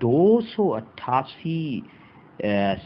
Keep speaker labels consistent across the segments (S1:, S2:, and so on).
S1: 288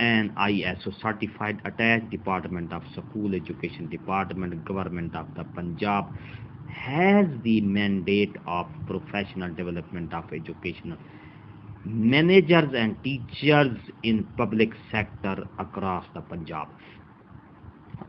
S1: an ISO certified attached Department of School Education Department, Government of the Punjab has the mandate of professional development of educational managers and teachers in public sector across the Punjab।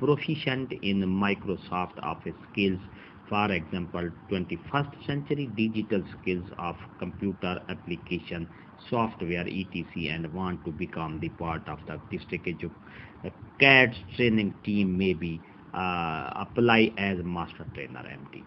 S1: proficient in Microsoft Office skills, for example 21st century digital skills of computer application software etc, and want to become the part of the district CAD training team may be apply as master trainer MT।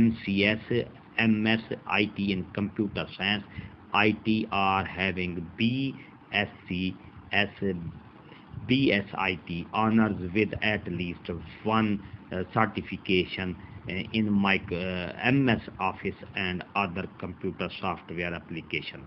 S1: MCS MS IT in computer science IT are having BSc BSIT honors with at least one certification in MS Office and other computer software applications।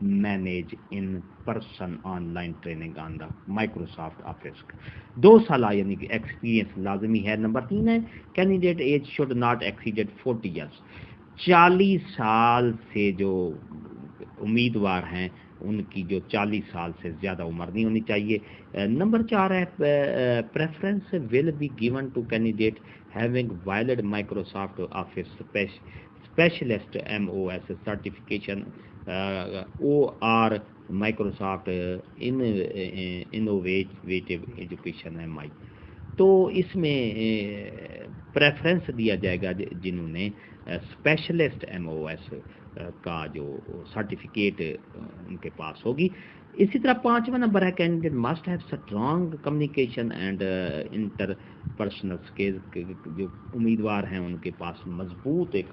S1: Manage in person on line training on the Microsoft office. 2 سالہ یعنی کہ experience لازمی ہے. Number 3 ہے candidate age should not exceed 40 years. 40 سال سے جو امیدوار ہیں ان کی جو 40 سال سے زیادہ عمر نہیں ہونی چاہیے. نمبر 4 ہے preference will be given to candidate having valid Microsoft Office specialist MOS certification OR Microsoft innovative education MI. تو اس میں پریفرنس دیا جائے گا جنہوں نے اسپیشلسٹ MOS کا جو سرٹیفکیٹ ان کے پاس ہوگی. اسی طرح 5واں نمبر ہے candidate must have strong communication and interpersonal skills. جو امیدوار ہیں ان کے پاس مضبوط ایک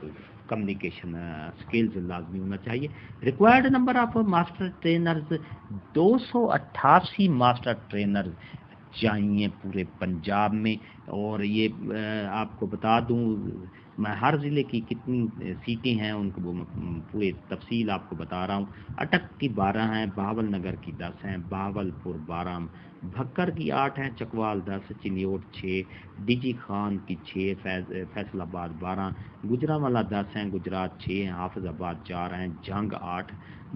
S1: کمیونیکیشن اسکلز لازمی ہونا چاہیے. Required number of master trainers 288 master trainers چاہیے پورے پنجاب میں. اور یہ آپ کو بتا دوں میں ہر ضلع کی کتنی سیٹیں ہیں ان کو پورے تفصیل آپ کو بتا رہا ہوں. اٹک کی 12 ہیں، بہاول نگر کی 10 ہیں، بہاول پور 12، بھکر کی 8 ہیں، چکوال 10، چنیوٹ 6، ڈیجی خان کی 6، فیصل آباد 12، گجرانوالہ 10 ہیں، گجرات 6 ہیں، حافظ آباد 4 ہیں، جھنگ 8،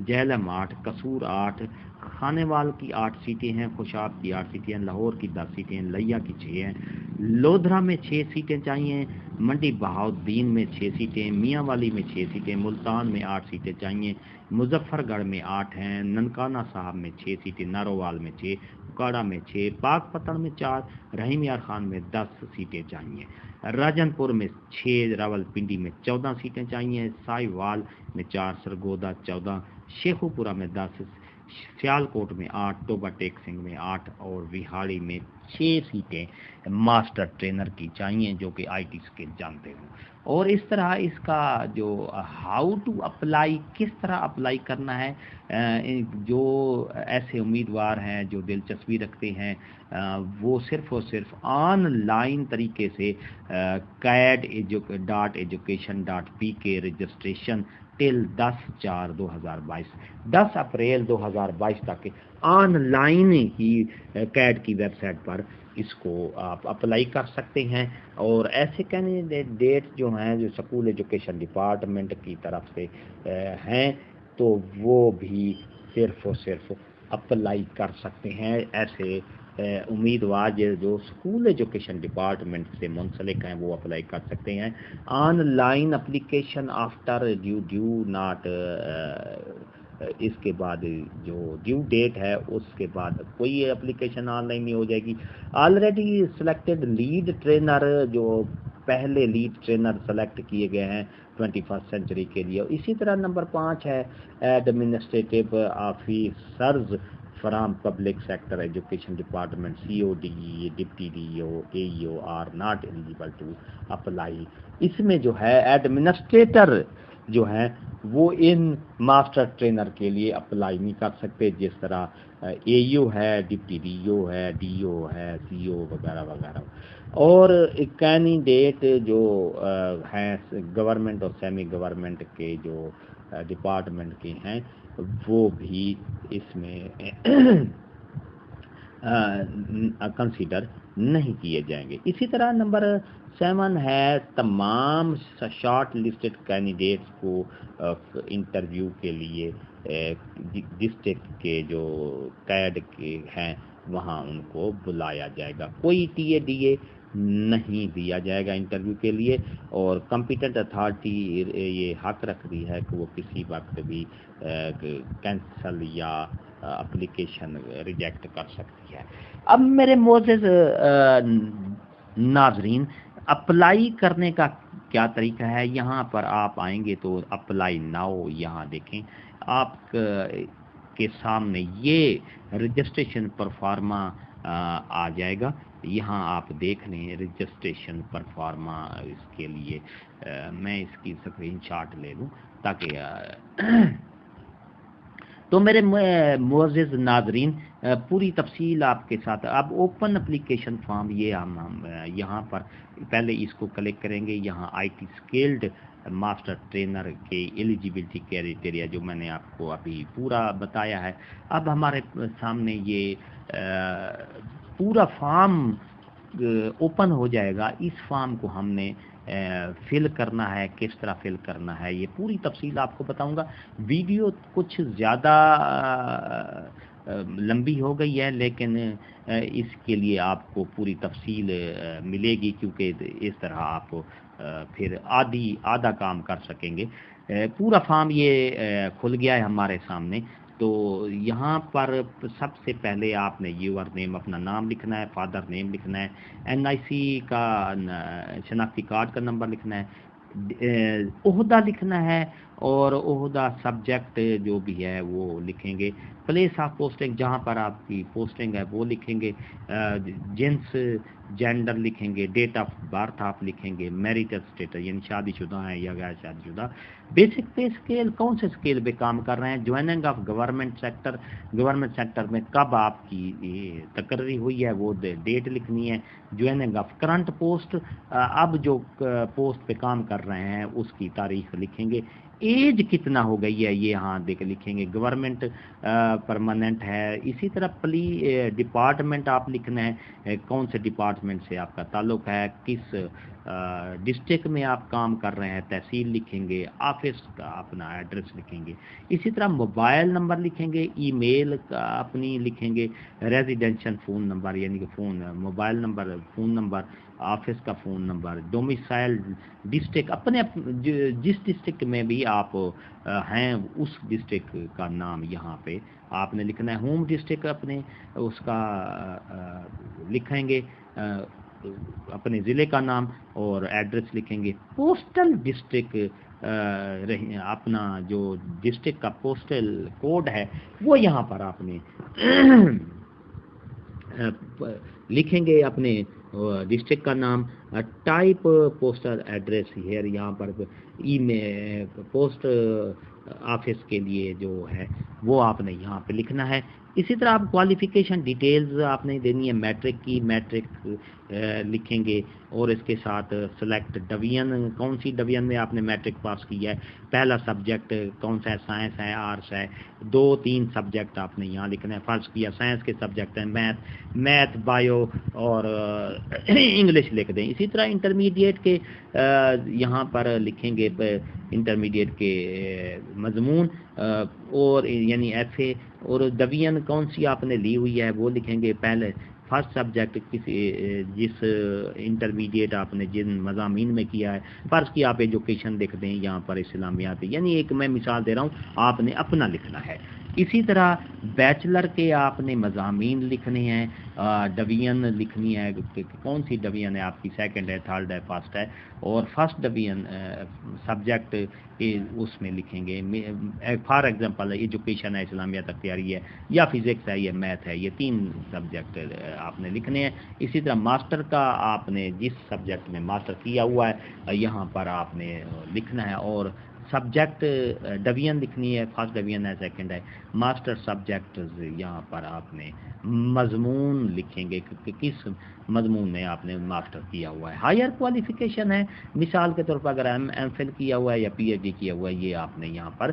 S1: جہلم 8، قصور 8، خانیوال کی 8 سیٹیں ہیں، خوشاب کی 8 سیٹیں ہیں، لاہور کی 10 سیٹیں ہیں، لیا کی 6 ہیں، لودھرا میں 6 سیٹیں چاہیے، منڈی بہاؤالدین میں 6 سیٹیں، میاں والی میں 6 سیٹیں، ملتان میں 8 سیٹیں چاہیے، مظفر گڑھ میں 8 ہیں، ننکانہ صاحب میں 6 سیٹیں، نارووال میں 6، اکاڑا میں 6، پاک پتن میں 4، رحیم یار خان میں 10 سیٹیں چاہیے، راجن پور میں 6، راول پنڈی میں 14 سیٹیں چاہیے، سائی وال میں 4، سرگودا 14، شیخو پورہ میں 10، سیالکوٹ میں 8، ٹوبا ٹیک سنگھ میں 8 اور وہاڑی میں 6 سیٹیں ماسٹر ٹرینر کی چاہیے جو کہ IT اسکل جانتے ہوں. اور اس طرح اس کا جو ہاؤ ٹو اپلائی، کس طرح اپلائی کرنا ہے، جو ایسے امیدوار ہیں جو دلچسپی رکھتے ہیں وہ صرف اور صرف آن لائن طریقے سے CAD.education.pk رجسٹریشن ٹل 10/4/2022 10 اپریل 2022 تک آن لائن ہی CAD کی ویب سائٹ پر اس کو آپ اپلائی کر سکتے ہیں. اور ایسے کینڈیڈیٹ جو ہیں جو اسکول ایجوکیشن ڈپارٹمنٹ کی طرف سے ہیں تو وہ بھی صرف اور صرف اپلائی کر سکتے ہیں. ایسے امیدوار جو اسکول ایجوکیشن ڈپارٹمنٹ سے منسلک ہیں وہ اپلائی کر سکتے ہیں. Online application after due not اس کے بعد جو ڈیو ڈیٹ ہے اس کے بعد کوئی اپلیکیشن آن لائن نہیں ہو جائے گی. آلریڈی سلیکٹڈ لیڈ ٹرینر جو پہلے لیڈ ٹرینر سلیکٹ کیے گئے ہیں 21 سینچری کے لیے. اسی طرح نمبر 5 ہے administrative officers from public sector education department COD deputy DO AEO are not eligible to apply. اس میں جو ہے ایڈمنسٹریٹر جو ہیں وہ ان ماسٹر ٹرینر کے لیے اپلائی نہیں کر سکتے جس طرح AEO ہے، ڈپٹی DO ہے، DO ہے، CO وغیرہ وغیرہ. اور کینڈیڈیٹ جو ہیں گورنمنٹ اور سیمی گورنمنٹ کے جو ڈپارٹمنٹ کے ہیں وہ بھی اس میں کنسیڈر نہیں کیے جائیں گے. اسی طرح نمبر 7 ہے تمام شارٹ لسٹڈ کینڈیڈیٹس کو انٹرویو کے لیے ڈسٹرکٹ کے جو CAD کے ہیں وہاں ان کو بلایا جائے گا. کوئی TA نہیں دیا جائے گا انٹرویو کے لیے. اور کمپیٹنٹ اتھارٹی یہ حق رکھتی ہے کہ وہ کسی وقت بھی کینسل یا اپلیکیشن ریجیکٹ کر سکتی ہے. اب میرے معزز ناظرین اپلائی کرنے کا کیا طریقہ ہے؟ یہاں پر آپ آئیں گے تو اپلائی ناؤ یہاں دیکھیں آپ کے سامنے یہ رجسٹریشن پرفارما آ جائے گا. یہاں آپ دیکھ لیں رجسٹریشن پرفارما. اس کے لیے میں اس کی اسکرین شاٹ لے لوں تاکہ تو میرے معزز ناظرین پوری تفصیل آپ کے ساتھ. اب اوپن اپلیکیشن فارم یہ ہم یہاں پر پہلے اس کو کلک کریں گے. یہاں IT اسکلڈ ماسٹر ٹرینر کے ایلیجیبلٹی کرائٹیریا جو میں نے آپ کو ابھی پورا بتایا ہے. اب ہمارے سامنے یہ پورا فارم اوپن ہو جائے گا. اس فارم کو ہم نے فل کرنا ہے. کس طرح فل کرنا ہے یہ پوری تفصیل آپ کو بتاؤں گا. ویڈیو کچھ زیادہ لمبی ہو گئی ہے، لیکن اس کے لیے آپ کو پوری تفصیل ملے گی، کیونکہ اس طرح آپ پھر آدھا کام کر سکیں گے. پورا فارم یہ کھل گیا ہے ہمارے سامنے. تو یہاں پر سب سے پہلے آپ نے یور نیم، اپنا نام لکھنا ہے، فادر نیم لکھنا ہے، NIC کا شناختی کارڈ کا نمبر لکھنا ہے، عہدہ لکھنا ہے، اور عہدہ سبجیکٹ جو بھی ہے وہ لکھیں گے. پلیس آف پوسٹنگ، جہاں پر آپ کی پوسٹنگ ہے وہ لکھیں گے. جنس، جینڈر لکھیں گے. ڈیٹ آف برتھ آپ لکھیں گے. میریٹل اسٹیٹس یعنی شادی شدہ ہیں یا غیر شادی شدہ. بیسک پے اسکیل، کون سے اسکیل پہ کام کر رہے ہیں. Joining of government sector, government sector میں کب آپ کی تقرری ہوئی ہے وہ ڈیٹ لکھنی ہے. جوائننگ آف کرنٹ پوسٹ، اب جو پوسٹ پہ کام کر رہے ہیں اس کی تاریخ لکھیں گے. ایج کتنا ہو گئی ہے یہ یہاں دیکھ لکھیں گے. گورنمنٹ پرماننٹ ہے. اسی طرح ڈپارٹمنٹ آپ لکھنا ہے، کون سے ڈپارٹمنٹ سے آپ کا تعلق ہے، کس ڈسٹرکٹ میں آپ کام کر رہے ہیں. تحصیل لکھیں گے. آفس کا اپنا ایڈریس لکھیں گے. اسی طرح موبائل نمبر لکھیں گے. ای میل اپنی لکھیں گے. ریزیڈینشل فون نمبر یعنی کہ mobile number, phone number, office کا فون نمبر. ڈومیسائل ڈسٹرکٹ، اپنے جس ڈسٹرکٹ میں بھی آپ ہیں اس ڈسٹرکٹ کا نام یہاں پہ آپ نے لکھنا ہے. ہوم ڈسٹرکٹ اپنے اس کا لکھیں گے، اپنے ضلع کا نام اور ایڈریس لکھیں گے. پوسٹل ڈسٹرکٹ، اپنا جو ڈسٹرکٹ کا پوسٹل کوڈ ہے وہ یہاں پر آپ نے لکھیں گے. اپنے ڈسٹرکٹ کا نام. ٹائپ پوسٹل ایڈریس ہیئر، یہاں پر ای میں پوسٹ آفس کے لیے جو ہے وہ آپ نے یہاں پہ لکھنا ہے. اسی طرح آپ کوالیفیکیشن ڈیٹیلز آپ نے دینی ہے. میٹرک کی میٹرک لکھیں گے، اور اس کے ساتھ سلیکٹ ڈویژن، کون سی ڈویژن میں آپ نے میٹرک پاس کیا ہے. پہلا سبجیکٹ کون سا ہے، سائنس ہے، آرٹس ہے. 2-3 سبجیکٹ آپ نے یہاں لکھنا ہے. فرض کیا سائنس کے سبجیکٹ ہیں میتھ، بایو اور انگلش لکھ دیں. اسی طرح انٹرمیڈیٹ کے یہاں پر لکھیں گے انٹرمیڈیٹ کے مضمون، اور یعنی FA. اور ڈویژن کون سی آپ نے لی ہوئی ہے وہ لکھیں گے. پہلے فرسٹ سبجیکٹ جس انٹرمیڈیٹ آپ نے جن مضامین میں کیا ہے. فرض کی آپ ایجوکیشن لکھ دیں یہاں پر اسلامیات، یعنی ایک میں مثال دے رہا ہوں، آپ نے اپنا لکھنا ہے. اسی طرح بیچلر کے آپ نے مضامین لکھنے ہیں. ڈویژن لکھنی ہے کہ کون سی ڈویژن ہے آپ کی، سیکنڈ ہے، تھرڈ ہے، فرسٹ ہے. اور فرسٹ ڈویژن سبجیکٹ اس میں لکھیں گے. فار ایگزامپل ایجوکیشن ہے، اسلامیات اختیاری ہے، یا فزکس ہے، یا میتھ ہے. یہ 3 سبجیکٹ آپ نے لکھنے ہیں. اسی طرح ماسٹر کا آپ نے جس سبجیکٹ میں ماسٹر کیا ہوا ہے یہاں پر آپ نے لکھنا ہے. اور سبجیکٹ ڈویژن لکھنی ہے. فرسٹ ڈویژن ہے، سیکنڈ ہے. ماسٹر سبجیکٹ یہاں پر آپ نے مضمون لکھیں گے کہ کس مضمون میں آپ نے ماسٹر کیا ہوا ہے. ہائر کوالیفیکیشن ہے، مثال کے طور پر اگر M.Phil کیا ہوا ہے یا PhD کیا ہوا ہے، یہ آپ نے یہاں پر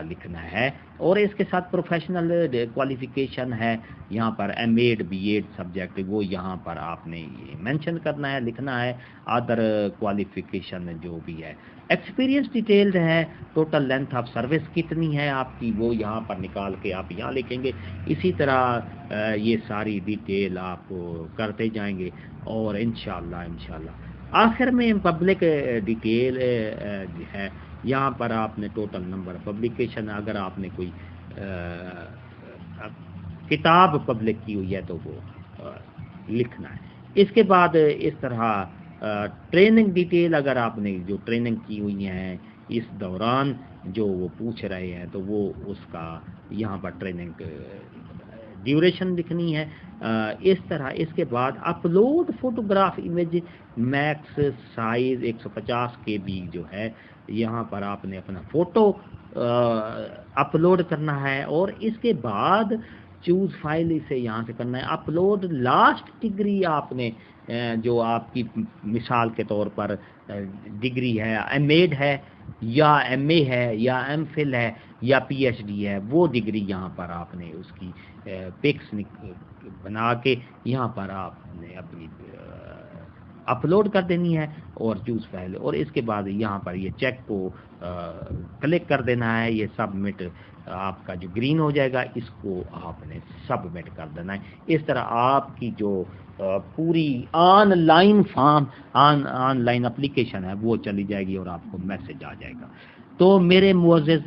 S1: لکھنا ہے. اور اس کے ساتھ پروفیشنل کوالیفیکیشن ہے یہاں پر M.Ed B.Ed سبجیکٹ، وہ یہاں پر آپ نے مینشن کرنا ہے، لکھنا ہے. ادر کوالیفیکیشن جو بھی ہے. ایکسپیرینس ڈیٹیلڈ ہے. ٹوٹل لینتھ آف سروس کتنی ہے آپ کی وہ یہاں پر نکال کے آپ یہاں لکھیں گے. اسی طرح یہ ساری ڈیٹیل آپ کرتے جائیں گے، اور انشاءاللہ آخر میں پبلک ڈیٹیل ہے. یہاں پر آپ نے ٹوٹل نمبر پبلیکیشن، اگر آپ نے کوئی کتاب پبلک کی ہوئی ہے تو وہ لکھنا ہے. اس کے بعد اس طرح ٹریننگ ڈیٹیل، اگر آپ نے جو ٹریننگ کی ہوئی ہیں اس دوران جو وہ پوچھ رہے ہیں تو وہ اس کا یہاں پر ٹریننگ ڈیوریشن لکھنی ہے. اس طرح اس کے بعد upload photograph image max size 150 KB جو ہے یہاں پر آپ نے اپنا فوٹو اپلوڈ کرنا ہے. اور اس کے بعد چوز فائل اسے یہاں سے کرنا ہے، اپلوڈ لاسٹ ڈگری آپ نے جو آپ کی مثال کے طور پر ڈگری ہے، ایم ایڈ ہے یا ایم اے ہے یا ایم فل ہے یا پی ایچ ڈی ہے، وہ ڈگری یہاں پر آپ نے اس کی پکس بنا کے یہاں پر آپ نے اپنی اپلوڈ کر دینی ہے اور چوز فائل، اور اس کے بعد یہاں پر یہ چیک کو کلک کر دینا ہے، یہ سبمٹ آپ کا جو گرین ہو جائے گا، اس کو آپ نے سبمٹ کر دینا ہے۔ اس طرح آپ کی جو پوری on line form on line application ہے وہ چلی جائے گی اور آپ کو میسج آ جائے گا۔ تو میرے معزز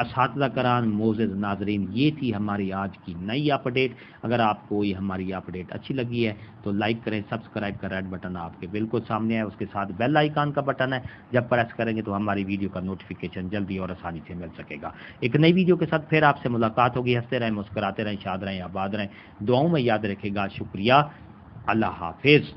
S1: اساتذہ کرام، معزز ناظرین، یہ تھی ہماری آج کی نئی اپڈیٹ۔ اگر آپ کو یہ ہماری اپڈیٹ اچھی لگی ہے تو لائک کریں، سبسکرائب کا ریڈ بٹن آپ کے بالکل سامنے ہے، اس کے ساتھ بیل آئیکن کا بٹن ہے، جب پریس کریں گے تو ہماری ویڈیو کا نوٹیفیکیشن جلدی اور آسانی سے مل سکے گا۔ ایک نئی ویڈیو کے ساتھ پھر آپ سے ملاقات ہوگی۔ ہنستے رہیں، مسکراتے رہیں، شاد رہیں، آباد رہیں، دعاؤں میں یاد رکھے گا۔ شکریہ، اللہ حافظ۔